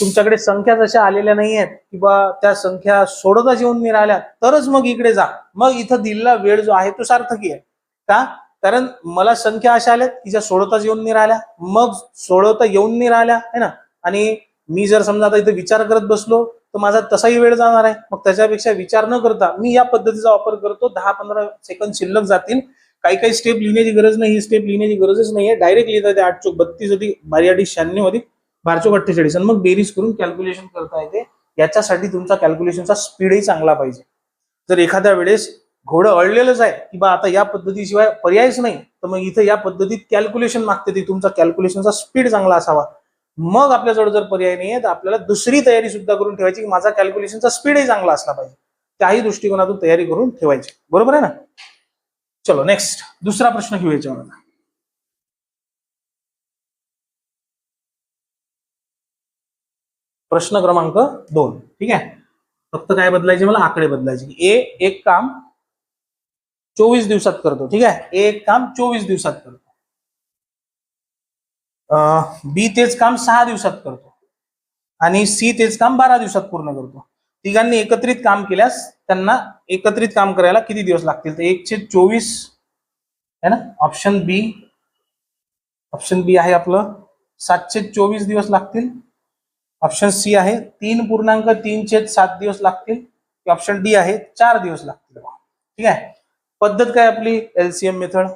तुमच्याकडे संख्या जशा आलेल्या नाही आहेत किंवा त्या संख्या सोडतच येऊन नाही राहिल्या तरच मग इकडे जा. मग इथं दिलेला वेळ जो आहे तो सार्थकी आहे. का? कारण मला संख्या अशा आल्यात की ज्या सोडवताच येऊन नाही राहिल्या, मग सोडवता येऊन नाही राहिल्या है ना, आणि मी जर समजा आता इथे विचार करत बसलो तर माझा तसाही वेळ जाणार आहे. मग त्याच्यापेक्षा विचार न करता मी या पद्धतीचा वापर करतो. 10-15 सेकंद शिल्लक जातील. काही काही स्टेप लिहिण्याची गरज नाही, ही स्टेप लिहिण्याची गरजच नाहीये. डायरेक्ट लिहिता येते 8 चोक 32 अधिक 12 96 अधिक 12 चोक 48 आणि मग बेरीज करून कॅल्क्युलेशन करता येते. याच्यासाठी तुमचा कॅल्क्युलेशनचा स्पीडही चांगला पाहिजे. जर एखाद्या वेळेस घोडं अडलेलंच आहे की बा आता या पद्धतीशिवाय पर्यायच नाही, तर मग इथं या पद्धतीत कॅल्क्युलेशन मागते ती. तुमचा कॅल्क्युलेशनचा स्पीड चांगला असावा. मग आपल्याजवळ जर पर्याय नाही आहे तर आपल्याला दुसरी तयारी सुद्धा करून ठेवायची की माझा कॅल्क्युलेशनचा स्पीडही चांगला असला पाहिजे. त्याही दृष्टिकोनातून तयारी करून ठेवायची. बरोबर आहे ना. चलो नेक्स्ट दुसरा प्रश्न घेऊ याच्यावर. प्रश्न क्रमांक 2. ठीक आहे. फक्त काय बदलायचे, मला आकडे बदलायचे. ए एक काम 24 दिवसात करतो. ठीक आहे. ए एक काम 24 दिवसात करतो. बी तेच काम 6 दिवसात करतो आणि सी तेच काम 12 दिवसात पूर्ण करतो. तिघांनी एकत्रित काम केल्यास त्यांना एकत्रित काम करायला किती दिवस लागतील? तर 1/24 है ना. ऑप्शन बी आहे आपलं 7/24 दिवस लागतील. ऑप्शन सी आहे 3.3/7 दिवस लागतील. ऑप्शन डी आहे 4 दिवस लागतील. ठीक आहे. पद्धत काय आपली? LCM method.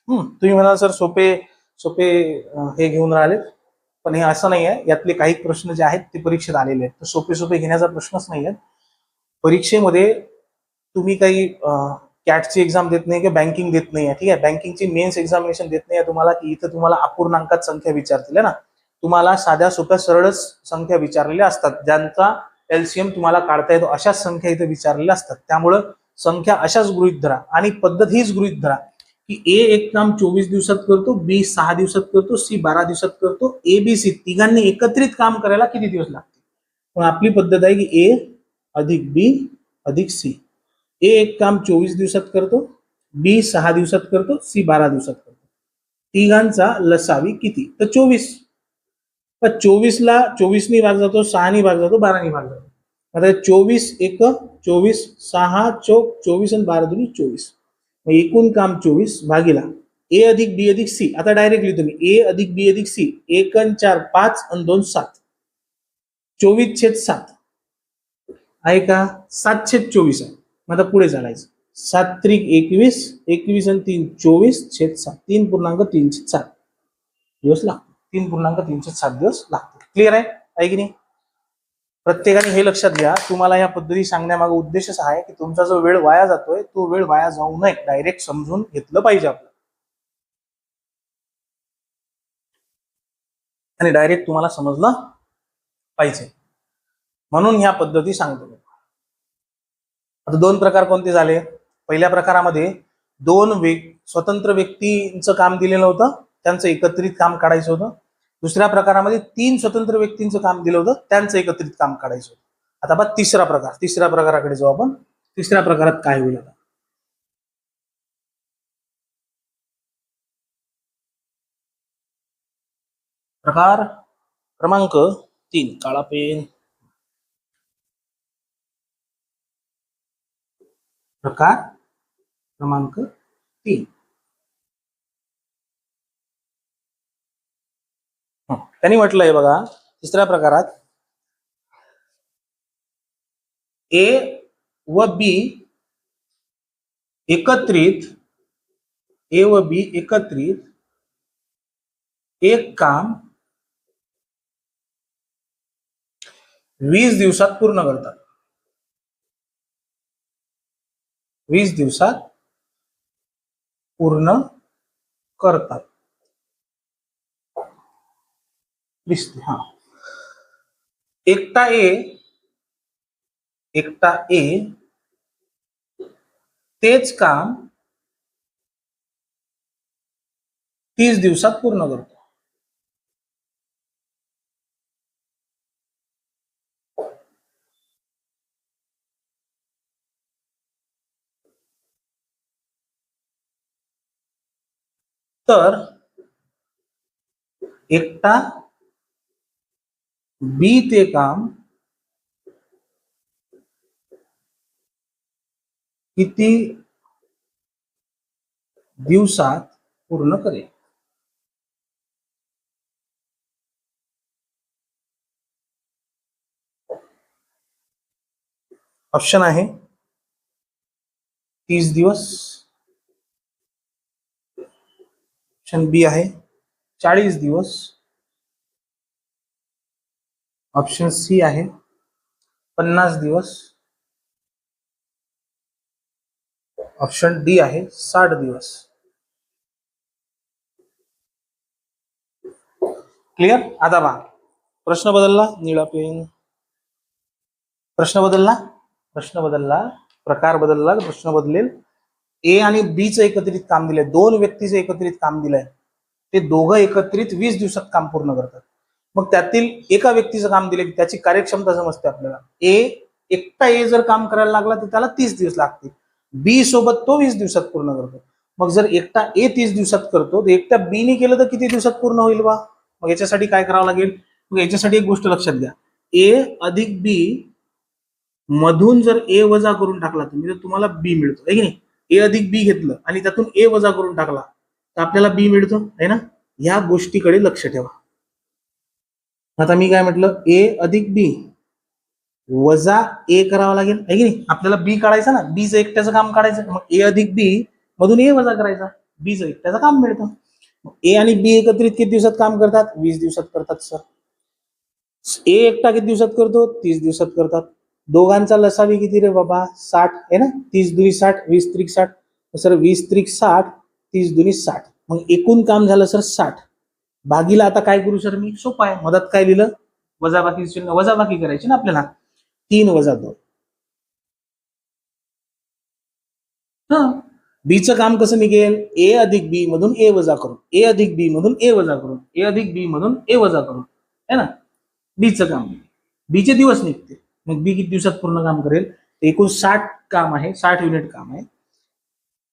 तुम्ही म्हणाल सर सोपे सोपे हे घेऊन राहिले, पण हे असं नाही आहे. यातले काही प्रश्न जे आहेत ते परीक्षेत आलेले आहेत, तर सोपे सोपे घेण्याचा प्रश्नच नाही आहे. परीक्षेमध्ये तुम्ही काही कॅटची एक्झाम देत नाही किंवा बँकिंग देत नाही आहे. ठीक आहे. बँकिंगची मेन्स एक्झामिनेशन देत नाही तुम्हाला की इथं तुम्हाला अपूर्णांकात संख्या विचारतील ना. तुम्हाला साध्या सोप्या सरळच संख्या विचारलेल्या असतात, ज्यांचा एलसीएम तुम्हाला काढता येतो अशाच संख्या इथे विचारलेल्या असतात. त्यामुळं संख्या अशाच गृहीत धरा आणि पद्धत हीच गृहीत धरा की ए एक काम 24 दिवसात करतो, बी 6 दिवसात करतो, सी 12 दिवसात करतो. ए बी सी तिघांनी एकत्रित काम करायला किती दिवस लागतील? पण आपली पद्धत आहे की ए अधिक बी अधिक सी. ए एक काम 24 दिवसात करतो, बी 6 दिवसात करतो, सी 12 दिवसात करतो. तिघांचा लसावी किती? तर 24. तर 24ला 24नी भाग जातो, 6नी भाग जातो, 12नी भाग जातो. आता 24 एक 24, 6 चोक 24 आणि 12 दुनी 24. एकूण काम 24 भागीला ए अधिक बी अधिक सी. आता डायरेक्ट लिहितो मी ए अधिक बी अधिक सी. 1 आणि 4 5 आणि 2 7. 24/7 आहे का? 7/24 आहे. मग आता पुढे चालायचं. 7 त्रिक 21, 21 आणि 3 24/7. 3.37 दिवस लागतो. 3.37 दिवस लागतो. क्लिअर आहे की नाही? प्रत्येकाने हे लक्षात घ्या. तुम्हाला या पद्धती सांगण्यामागे उद्देशच आहे की तुमचा जो वेळ वाया जातोय तो वेळ वाया जाऊ नये. डायरेक्ट समजून घेतलं पाहिजे आपलं आणि डायरेक्ट तुम्हाला समजलं पाहिजे, म्हणून ह्या पद्धती सांगतो. आता 2 प्रकार कोणते झाले? पहिल्या प्रकारामध्ये 2 स्वतंत्र व्यक्तींचं काम दिलेलं होतं, त्यांचं एकत्रित काम काढायचं होतं. दुसऱ्या प्रकारामध्ये 3 स्वतंत्र व्यक्तींचं काम दिलं होतं, त्यांचं एकत्रित काम काढायचं होतं. आता बघ तिसरा प्रकाराकडे जाऊ आपण. तिसऱ्या प्रकारात काय होईल? आता प्रकार क्रमांक 3. काळा पेन. प्रकार क्रमांक 3. त्यांनी म्हटलंय बघा तिसऱ्या प्रकारात ए व बी एकत्रित एक काम 20 दिवसात पूर्ण करतात. 20 दिवसात पूर्ण करतात. दिसते. एकटा ए तेच काम 30 दिवसात पूर्ण करतो. तर एकटा बी ते काम किती दिवसात पूर्ण करेल? ऑप्शन आहे 30 दिवस, ऑप्शन बी आहे 40 दिवस, ऑप्शन सी आहे 50 दिवस, ऑप्शन डी आहे 60 दिवस. क्लिअर? आता पहा, प्रश्न बदलला, निळा पेन, प्रश्न बदलला, प्रकार बदलला, प्रश्न बदलेल. ए आणि बी चं एकत्रित काम दिलंय, दोन व्यक्तीचं एकत्रित काम दिलंय, ते दोघं एकत्रित 20 दिवसात काम पूर्ण करतात. मग त्यातील एका व्यक्तीचं काम दिले, त्याची कार्यक्षमता समजते आपल्याला. एकटा ए जर काम करायला लागला तर त्याला 30 दिवस लागतील, बी सोबत तो 20 दिवसात पूर्ण करतो. मग जर एकटा ए 30 दिवसात करतो तर एकटा बी ने केलं तर किती दिवसात पूर्ण होईल बा? मग याच्यासाठी काय करावं लागेल? मग याच्यासाठी एक गोष्ट लक्षात घ्या, ए अधिक बी मधून जर ए वजा करून टाकला तुम्ही तर तुम्हाला बी मिळतो, आहे की नाही? ए अधिक बी घेतलं आणि त्यातून ए वजा करून टाकला तर आपल्याला बी मिळतो, आहे ना? या गोष्टीकडे लक्ष ठेवा. आता मी काय म्हटलं, ए अधिक बी वजा ए करावा लागेल, आहे की नाही? आपल्याला बी काढायचं ना, बीचं एकट्याचं काम काढायचं, मग ए अधिक बी मधून ए वजा करायचा, बीचं एकट्याचं काम मिळतं. ए आणि बी एकत्रित किती दिवसात काम करतात? 20 दिवसात करतात सर. ए एकटा किती दिवसात करतो? 30 दिवसत करतात. दोघांचा लसावी किती रे बाबा? 60 आहे ना? 30 दुनी 60, 20 त्रिक 60, सर 20 त्रिक 60, 30 दुनी 60. मग एकूण काम झालं सर 60. भागीला आता काय करू सर मी? सोपं आहे, मदत काय लिहिलं? वजाबाकी चिन्ह, वजाबाकी करायची ना आपल्याला. 3 वजा 2. बीचं काम कसं निघेल? ए अधिक बी मधून ए वजा करून, ए अधिक बी मधून ए वजा करून, ए अधिक बी मधून ए वजा करून, है ना? बीचं काम, बीचे दिवस निघते. मग बी किती दिवसात पूर्ण काम करेल? एकूण 60 काम आहे, 60 युनिट काम आहे.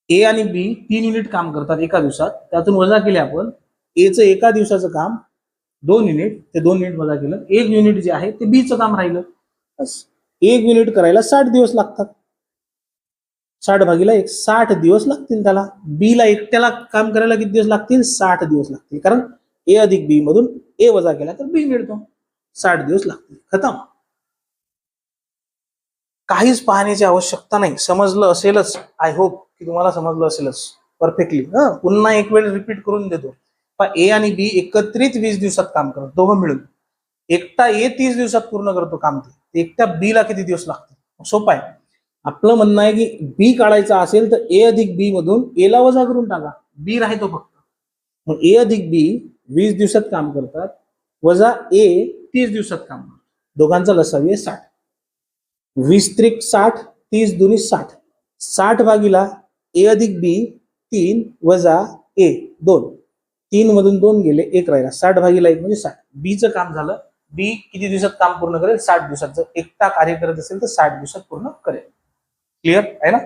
ए आणि बी 3 युनिट काम करतात एका दिवसात, त्यातून वजा केले आपण. एचं एका दिवसाचं काम 2 युनिट, ते 2 युनिट वजा केलं, 1 युनिट जे आहे ते बीचं काम राहिलं. बस 1 युनिट करायला 60 दिवस लागतात. 60 भागीला 1, 60 दिवस लागतील त्याला. बी ला एकट्याला काम करायला किती दिवस लागतील? 60 दिवस लागतील, कारण ए अधिक बी मधून ए वजा केला तर बी मिळतो. 60 दिवस लागतील. खतम. काहीच पाहण्याची आवश्यकता नाही, समजलं असेलच. आय होप की तुम्हाला समजलं असेलच परफेक्टली. पुन्हा एक वेळ रिपीट करून देतो. ए आणि बी एकत्रित 20 दिवसात काम करतात, दोघं मिळून. एकटा ए 30 दिवसात पूर्ण करतो काम, ते एकट्या बी ला किती दिवस लागतील? सोपं आहे. आपलं म्हणणं आहे की बी काढायचा असेल तर ए अधिक बी मधून ए ला वजा करून टाका, बी राहतो फक्त. मग ए अधिक बी 20 दिवसात काम करतात, वजा ए 30 दिवसात काम करतात, दोघांचा लसावी आहे 60. 20 त्रिक 60, 30 दुनी 60. 60 भागीला ए अधिक बी 3 वजा ए 2, 3 मधून 2 गेले, 1 राहिला. 60 भागीला 1 म्हणजे 60. बीचं काम झालं. बी किती दिवसात काम पूर्ण करेल? 60 दिवसात. जर एकटा कार्य करत असेल तर 60 दिवसात पूर्ण करेल. क्लिअर आहे ना?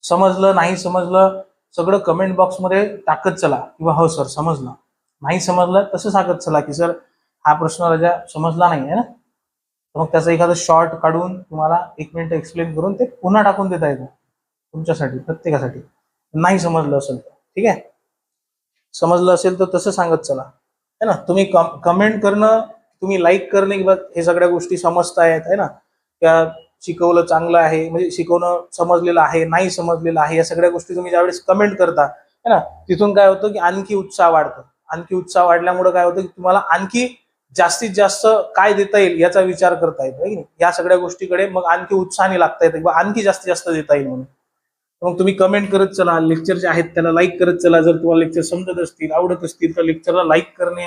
समजलं नाही समजलं सगळं कमेंट बॉक्स मध्ये टाकत चला, किंवा हो सर समजलं, नाही समजलं तसं सांगत चला की सर हा प्रश्न राजा समजला नाही आहे ना, तर मग त्याचा एखादा शॉर्ट काढून तुम्हाला 1 मिनिट एक्सप्लेन करून ते पुन्हा टाकून देता येतं तुमच्यासाठी, प्रत्येकासाठी. नाही समजलं असेल तर ठीक आहे, समजलं असेल तर तसं सांगत चला, है ना? तुम्ही कमेंट करणं, तुम्ही लाईक करणे किंवा हे सगळ्या गोष्टी समजतायत, है ना? त्या शिकवलं चांगलं आहे, म्हणजे शिकवणं समजलेलं आहे, नाही समजलेलं आहे, या सगळ्या गोष्टी तुम्ही ज्यावेळेस कमेंट करता, है ना, तिथून काय होतं की आणखी उत्साह वाढतो. आणखी उत्साह वाढल्यामुळे काय होतं की तुम्हाला आणखी जास्तीत जास्त काय देता येईल याचा विचार करता येतो, आहे की नाही? या सगळ्या गोष्टीकडे मग आणखी उत्साहाने लागता येतं किंवा आणखी जास्तीत जास्त देता येईल म्हणून. मग तुम्ही कमेंट करत चला, लेक्चर जे आहेत त्याला लाईक करत चला. जर तुम्हाला लेक्चर समजत असतील, आवडत असतील तर लेक्चरला लाईक करणे,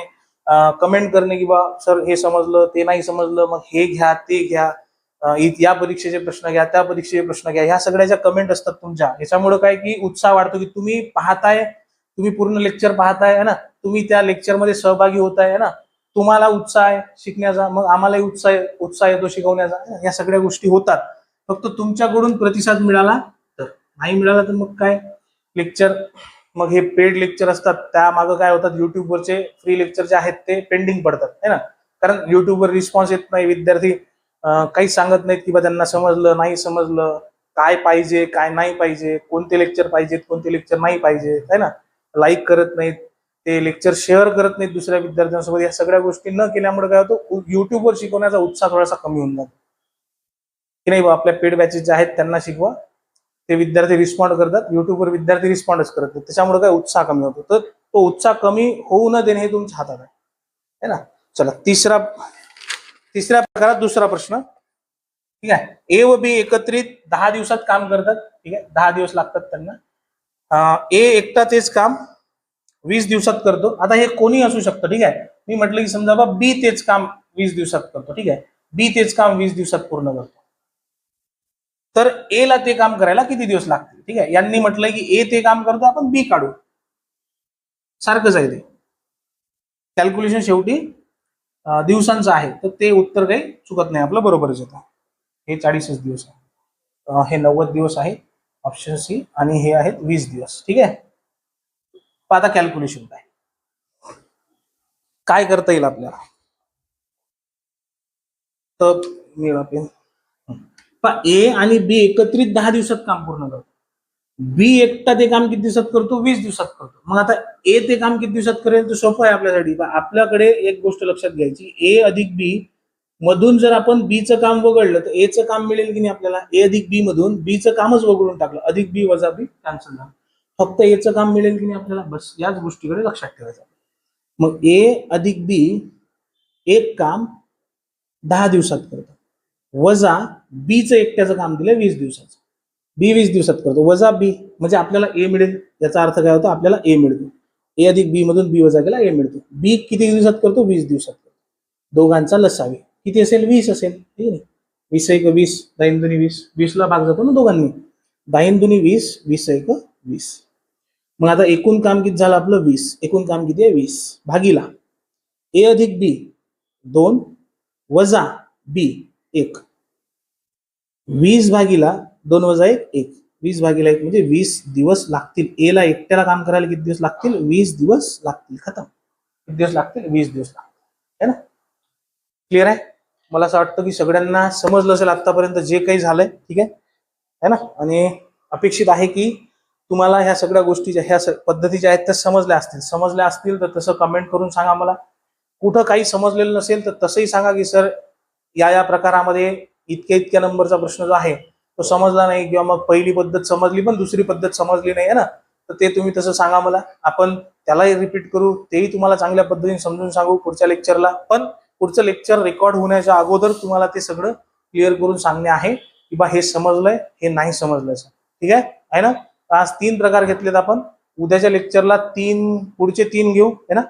कमेंट करणे की बा सर हे समजलं, ते नाही समजलं, मग हे घ्या, ते घ्या, या परीक्षेचे प्रश्न घ्या, त्या परीक्षेचे प्रश्न घ्या, ह्या सगळ्या ज्या कमेंट असतात तुमच्या, याच्यामुळे काय की उत्साह वाढतो की तुम्ही पाहताय, तुम्ही पूर्ण लेक्चर पाहताय, है ना, तुम्ही त्या लेक्चरमध्ये सहभागी होताय, है ना, तुम्हाला उत्साह आहे शिकण्याचा, मग आम्हालाही उत्साह येतो शिकवण्याचा. या सगळ्या गोष्टी होतात, फक्त तुमच्याकडून प्रतिसाद मिळाला तर. नाही मिळाला तर मग काय लेक्चर, मग हे पेड लेक्चर असतात त्या मागं काय होतात, युट्यूबवरचे फ्री लेक्चर जे आहेत ते पेंडिंग पडतात है ना. कारण युट्यूबवर रिस्पॉन्स येत नाही, विद्यार्थी काहीच सांगत नाहीत की बा त्यांना समजलं नाही समजलं, काय पाहिजे काय नाही पाहिजे, कोणते लेक्चर पाहिजेत कोणते लेक्चर नाही पाहिजे है ना. लाईक करत नाहीत, ते लेक्चर शेअर करत नाहीत दुसऱ्या विद्यार्थ्यांसोबत. या सगळ्या गोष्टी न केल्यामुळे काय होतं, युट्यूबवर शिकवण्याचा उत्साह थोडासा कमी होऊन जातो की नाही बा. आपल्या पेड बॅचेस जे आहेत त्यांना शिकवा, ते विद्यार्थी रिस्पॉन्ड करतात, युट्यूबवर विद्यार्थी रिस्पॉन्डच करत नाही, त्याच्यामुळे काय उत्साह कमी होतो. तर तो उत्साह कमी होऊ न देणे हे तुमच्या हातात आहे ना. चला तिसऱ्या प्रकारात दुसरा प्रश्न. ठीक आहे, ए व बी एकत्रित 10 दिवसात काम करतात. ठीक आहे, 10 दिवस लागतात त्यांना. ए एकटा तेच काम 20 दिवसात करतो. आता हे कोणी असू शकतं. ठीक आहे, मी म्हटलं की समजा बा बी तेच काम 20 दिवसात करतो. ठीक आहे, बी तेच काम 20 दिवसात पूर्ण करतो. तर ए ला ते काम करायला किती दिवस लागतील. ठीक आहे, यांनी म्हटलंय की ए ते काम करतो, आपण बी काढू, सारखंच आहे ते. कॅल्क्युलेशन शेवटी दिवसांचं आहे, तर ते उत्तर काही चुकत नाही आपलं, बरोबरच येतं. हे 40 दिवस आहे, हे 90 दिवस आहे ऑप्शन सी, आणि हे आहेत 20 दिवस. ठीक आहे, आता कॅल्क्युलेशन काय करता येईल आपल्याला. तर ए आणि बी एकत्रित 10 दिवसात काम पूर्ण करतो. बी एकटा ते काम किती दिवसात करतो, 20 दिवसात करतो. मग आता ए ते काम किती दिवसात करेल, तर सोपं आहे आपल्यासाठी. आपल्याकडे एक गोष्ट लक्षात घ्यायची, ए अधिक बी मधून जर आपण बीचं काम वगळलं तर एचं काम मिळेल की नाही आपल्याला. ए अधिक बी मधून बीचं कामच वगळून टाकलं, अधिक बी वजा बी कॅन्सल झालं, फक्त एचं काम मिळेल की नाही आपल्याला. बस याच गोष्टीकडे लक्षात ठेवायचं. मग ए अधिक बी एक काम 10 दिवसात करतो, वजा बीचं एकट्याचं काम दिलं 20 दिवसाचं, बी 20 दिवसात करतो, वजा बी म्हणजे आपल्याला ए मिळेल. याचा अर्थ काय होतो, आपल्याला ए मिळतो. ए अधिक बी मधून बी वजा केला ए मिळतो. बी किती दिवसात करतो, 20 दिवसात करतो. दोघांचा लसावी किती असेल, 20 असेल. ठीक आहे, 20 एक 20, 10 दुनी 20, 20 ला भाग जातो ना दोघांनी, 10 दुनी 20, 20 एक 20. मग आता एकूण काम किती झालं आपलं, 20. एकूण काम किती आहे, 20 भागीला ए अधिक बी 2 वजा बी 1, 20 भागीला 2 वजा 1 1, 20 भागीला 1 म्हणजे 20 दिवस लागतील. ए ला एकट्याला काम करायला किती दिवस लागतील, 20 दिवस लागतील. खतम. किती दिवस लागतील, 20 दिवस लागतील. है ना, क्लिअर आहे. मला असं वाटतं की सगळ्यांना समजलं असेल आतापर्यंत जे काही झालंय. ठीक आहे ना, आणि अपेक्षित आहे की तुम्हाला ह्या सगळ्या गोष्टी ह्या पद्धती ज्या आहेत त्या समजल्या असतील तर तसं कमेंट करून सांगा मला. कुठं काही समजलेलं नसेल तर तसंही सांगा की सर या प्रकारामध्ये इतक्या नंबरचा प्रश्न जो आहे तो समजला नाही, किंवा मग पहिली पद्धत समजली पण दुसरी पद्धत समजली नाही आहे ना, तर ते तुम्ही तसं सांगा मला. आपण त्यालाही रिपीट करू, तेही तुम्हाला चांगल्या पद्धतीने समजून सांगू पुढच्या लेक्चरला. पण पुढचं लेक्चर रेकॉर्ड होण्याच्या अगोदर तुम्हाला ते सगळं क्लिअर करून सांगणे आहे की बा हे समजलंय हे नाही समजलंय. ठीक आहे ना. आज 3 प्रकार घेतलेत आपण. उद्याच्या लेक्चरला पुढचे 3 घेऊ है ना,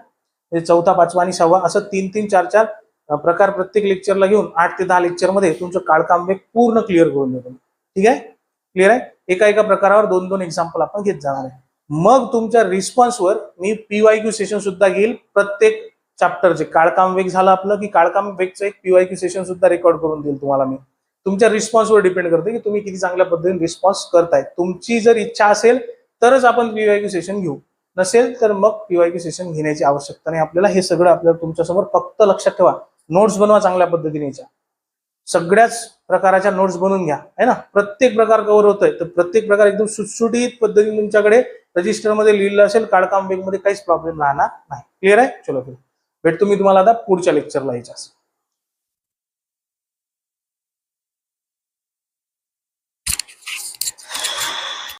चौथा 5वा आणि 6वा असं 3 4 4 प्रकार प्रत्येक लेक्चरला घेऊन 8 ते 10 लेक्चर मध्ये तुमचं काळकाम वेग पूर्ण क्लिअर करून देतो. ठीक आहे, क्लिअर आहे. एका प्रकारावर 2 एक्झाम्पल आपण घेत जाणार आहे. मग तुमच्या रिस्पॉन्सवर मी पीवायक्यू सेशन सुद्धा घेईल. प्रत्येक चॅप्टरचे काळकाम वेग झालं आपलं की काळकाम वेगचं एक पीवायक्यू सेशन सुद्धा रेकॉर्ड करून देईल तुम्हाला मी. तुमच्या रिस्पॉन्सवर डिपेंड करते की तुम्ही किती चांगल्या पद्धतीने रिस्पॉन्स करताय. तुमची जर इच्छा असेल तरच आपण पीवायक्यू सेशन घेऊ, नसेल तर मग पीवायक्यू सेशन घेण्याची आवश्यकता नाही आपल्याला. हे सगळं आपल्याला तुमच्यासमोर फक्त लक्षात ठेवा. नोट्स बनवा चांगल्या पद्धतीने, सगळ्याच प्रकाराच्या नोट्स बनवून घ्या है ना. प्रत्येक प्रकार कव्हर होतोय तर प्रत्येक प्रकार एकदम सुटसुटीत पद्धतीने तुमच्याकडे रजिस्टर मध्ये लिहिलं असेल. काळकाम वेग मध्ये काहीच प्रॉब्लेम राहणार नाही. क्लिअर आहे. चलो भेटतो मी तुम्हाला आता पुढच्या लेक्चरला यायच्या.